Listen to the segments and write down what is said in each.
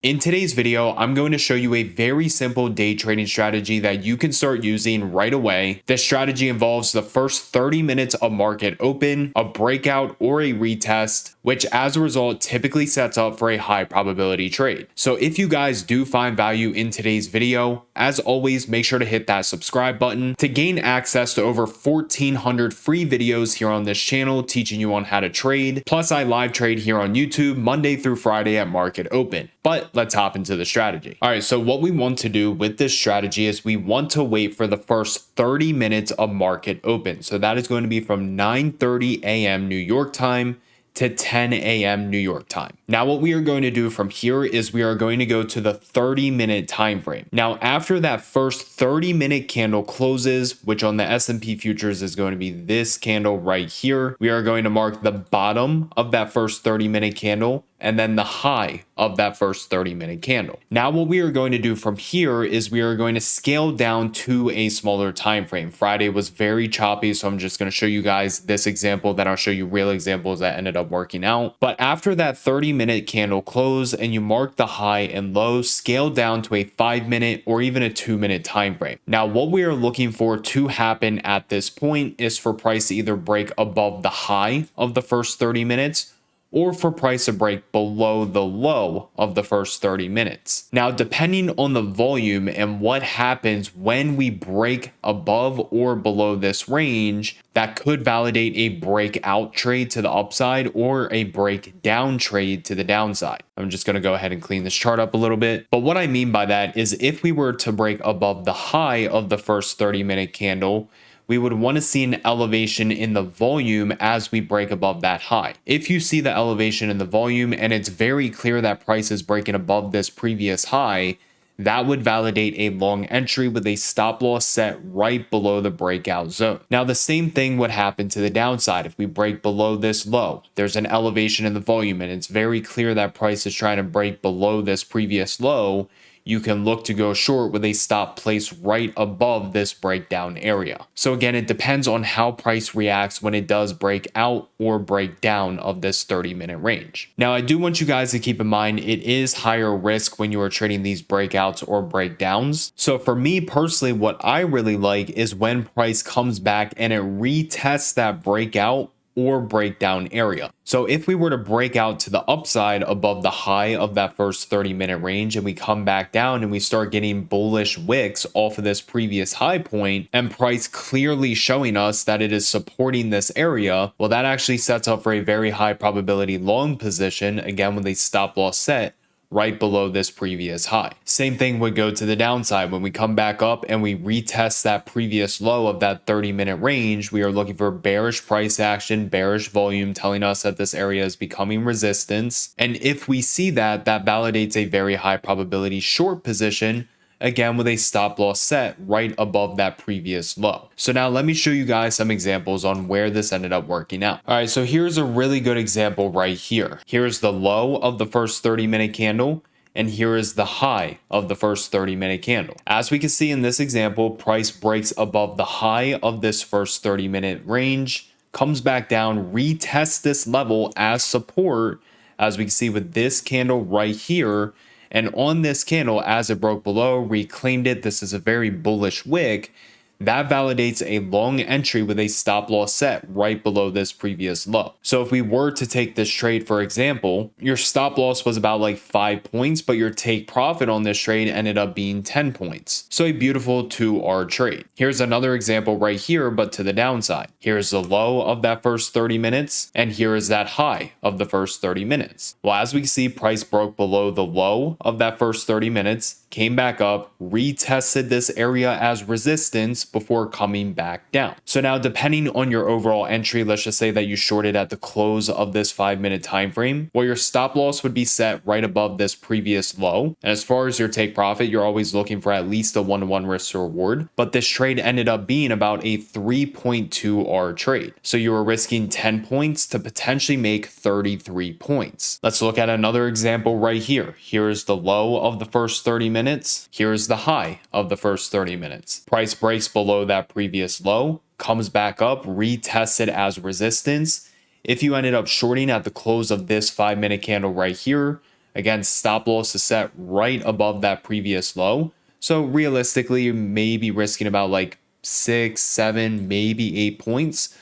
In today's video, I'm going to show you a very simple day trading strategy that you can start using right away. This strategy involves the first 30 minutes of market open, a breakout, or a retest, which as a result typically sets up for a high probability trade. So if you guys do find value in today's video, as always, make sure to hit that subscribe button to gain access to over 1,400 free videos here on this channel teaching you on how to trade. Plus, I live trade here on YouTube Monday through Friday at market open. But let's hop into the strategy. All right, so what we want to do with this strategy is we want to wait for the first 30 minutes of market open. So that is going to be from 9:30 a.m. New York time to 10 a.m. New York time. Now what we are going to do from here is we are going to go to the 30-minute time frame. Now after that first 30-minute candle closes, which on the S&P futures is going to be this candle right here, we are going to mark the bottom of that first 30-minute candle and then the high of that first 30-minute candle. Now what we are going to do from here is we are going to scale down to a smaller time frame. Friday was very choppy, so I'm just going to show you guys this example, then I'll show you real examples that ended up working out. But after that 30-minute candle close and you mark the high and low, scale down to a 5-minute or even a 2-minute time frame. Now what we are looking for to happen at this point is for price to either break above the high of the first 30 minutes or for price to break below the low of the first 30 minutes. Now, depending on the volume and what happens when we break above or below this range, that could validate a breakout trade to the upside or a breakdown trade to the downside. I'm just gonna go ahead and clean this chart up a little bit. But what I mean by that is if we were to break above the high of the first 30-minute candle, we would want to see an elevation in the volume as we break above that high. If you see the elevation in the volume and it's very clear that price is breaking above this previous high, that would validate a long entry with a stop loss set right below the breakout zone. Now, the same thing would happen to the downside. If we break below this low, there's an elevation in the volume and it's very clear that price is trying to break below this previous low, you can look to go short with a stop placed right above this breakdown area. So again, it depends on how price reacts when it does break out or break down of this 30-minute range. Now, I do want you guys to keep in mind it is higher risk when you are trading these breakouts or breakdowns. So for me personally, what I really like is when price comes back and it retests that breakout or breakdown area. So if we were to break out to the upside above the high of that first 30-minute range and we come back down and we start getting bullish wicks off of this previous high point and price clearly showing us that it is supporting this area, well, that actually sets up for a very high probability long position, again with a stop loss set right below this previous high. Same thing would go to the downside. When we come back up and we retest that previous low of that 30-minute range, we are looking for bearish price action, bearish volume telling us that this area is becoming resistance. And if we see that, that validates a very high probability short position, again with a stop loss set right above that previous low. So now let me show you guys some examples on where this ended up working out. All right, so here's a really good example right here. Here's the low of the first 30-minute candle, and here is the high of the first 30-minute candle. As we can see in this example, price breaks above the high of this first 30-minute range, comes back down, retests this level as support, as we can see with this candle right here. And on this candle, as it broke below, reclaimed it. This is a very bullish wick. That validates a long entry with a stop loss set right below this previous low. So if we were to take this trade, for example, your stop loss was about like 5 points, but your take profit on this trade ended up being 10 points. So a beautiful 2R trade. Here's another example right here, but to the downside. Here's the low of that first 30 minutes, and here is that high of the first 30 minutes. Well, as we can see, price broke below the low of that first 30 minutes, came back up, retested this area as resistance before coming back down. So now depending on your overall entry, let's just say that you shorted at the close of this 5-minute time frame, well, your stop loss would be set right above this previous low. And as far as your take profit, you're always looking for at least a 1-to-1 risk to reward. But this trade ended up being about a 3.2R trade. So you were risking 10 points to potentially make 33 points. Let's look at another example right here. Here's the low of the first 30 minutes. Here's the high of the first 30 minutes. Price breaks below that previous low, comes back up, retests it as resistance. If you ended up shorting at the close of this 5-minute candle right here, Again, stop loss is set right above that previous low. So realistically, you may be risking about like 6, 7, maybe 8 points.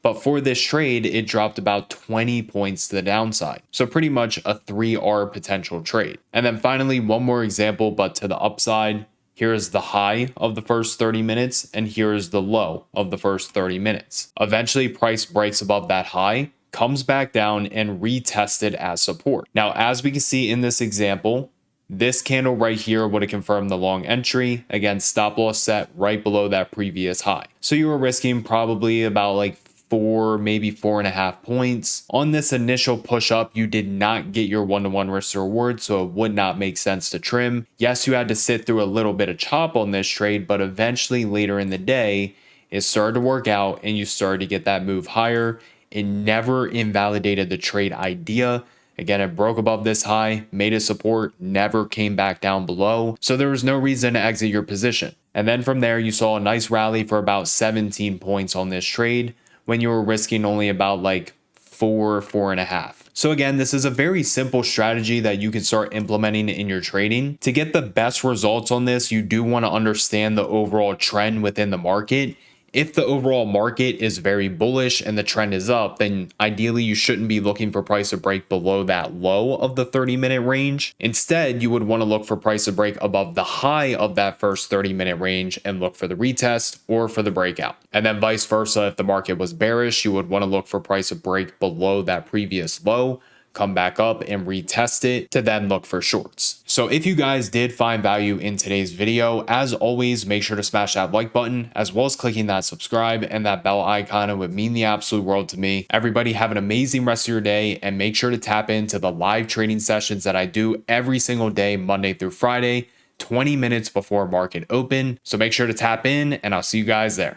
But for this trade, it dropped about 20 points to the downside. So pretty much a 3R potential trade. And then finally, one more example, but to the upside. Here is the high of the first 30 minutes, and here is the low of the first 30 minutes. Eventually, price breaks above that high, comes back down, and retested as support. Now, as we can see in this example, this candle right here would have confirmed the long entry. Again, stop loss set right below that previous high. So you were risking probably about like 4, maybe 4.5 points. On this initial push up, you did not get your one-to-one risk to reward, so it would not make sense to trim. Yes, you had to sit through a little bit of chop on this trade, but eventually later in the day, it started to work out and you started to get that move higher. It never invalidated the trade idea. Again, it broke above this high, made a support, never came back down below. So there was no reason to exit your position. And then from there, you saw a nice rally for about 17 points on this trade, when you were risking only about like 4.5. So again, this is a very simple strategy that you can start implementing in your trading. To get the best results on this, you do want to understand the overall trend within the market. If the overall market is very bullish and the trend is up, then ideally you shouldn't be looking for price to break below that low of the 30-minute range. Instead, you would want to look for price to break above the high of that first 30-minute range and look for the retest or for the breakout. And then vice versa, if the market was bearish, you would want to look for price to break below that previous low, come back up and retest it to then look for shorts. So if you guys did find value in today's video, as always, make sure to smash that like button as well as clicking that subscribe and that bell icon. It would mean the absolute world to me. Everybody have an amazing rest of your day and make sure to tap into the live trading sessions that I do every single day, Monday through Friday, 20 minutes before market open. So make sure to tap in and I'll see you guys there.